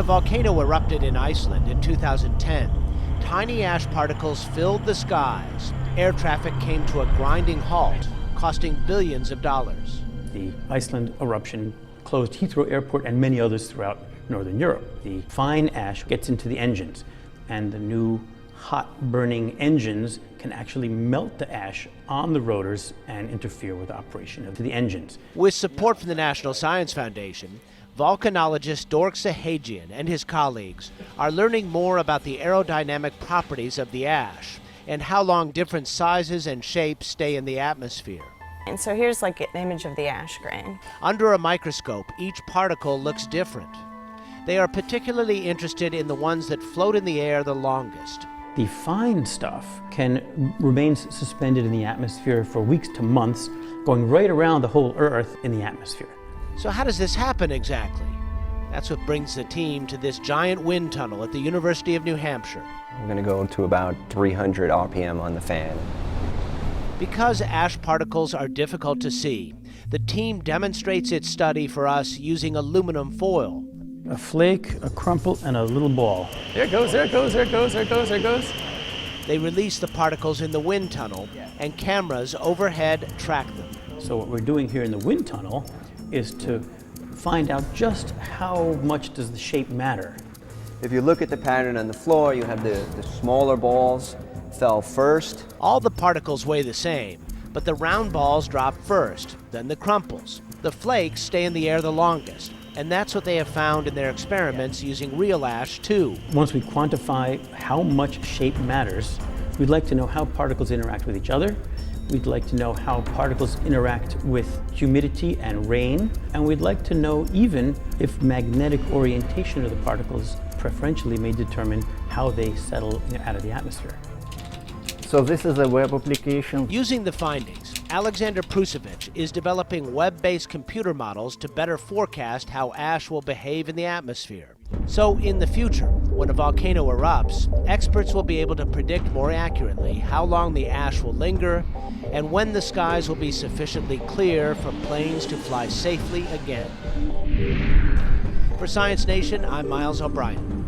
a volcano erupted in Iceland in 2010, tiny ash particles filled the skies. Air traffic came to a grinding halt, costing billions of dollars. The Iceland eruption closed Heathrow Airport and many others throughout Northern Europe. The fine ash gets into the engines, and the new hot burning engines can actually melt the ash on the rotors and interfere with the operation of the engines. With support from the National Science Foundation, volcanologist Dork Sahajian and his colleagues are learning more about the aerodynamic properties of the ash and how long different sizes and shapes stay in the atmosphere. And so here's like an image of the ash grain. Under a microscope, each particle looks different. They are particularly interested in the ones that float in the air the longest. The fine stuff can remain suspended in the atmosphere for weeks to months, going right around the whole Earth in the atmosphere. So how does this happen exactly? That's what brings the team to this giant wind tunnel at the University of New Hampshire. We're going to go to about 300 RPM on the fan. Because ash particles are difficult to see, the team demonstrates its study for us using aluminum foil. A flake, a crumple, and a little ball. There it goes, there it goes, there it goes, there it goes, there it goes. They release the particles in the wind tunnel, and cameras overhead track them. So what we're doing here in the wind tunnel is to find out just how much does the shape matter. If you look at the pattern on the floor, you have the smaller balls fell first. All the particles weigh the same, but the round balls drop first, then the crumples. The flakes stay in the air the longest, and that's what they have found in their experiments using real ash too. Once we quantify how much shape matters, we'd like to know how particles interact with each other. We'd like to know how particles interact with humidity and rain, and we'd like to know even if magnetic orientation of the particles preferentially may determine how they settle out of the atmosphere. So this is a web application. Using the findings, Alexander Prusevich is developing web-based computer models to better forecast how ash will behave in the atmosphere. So in the future, when a volcano erupts, experts will be able to predict more accurately how long the ash will linger and when the skies will be sufficiently clear for planes to fly safely again. For Science Nation, I'm Miles O'Brien.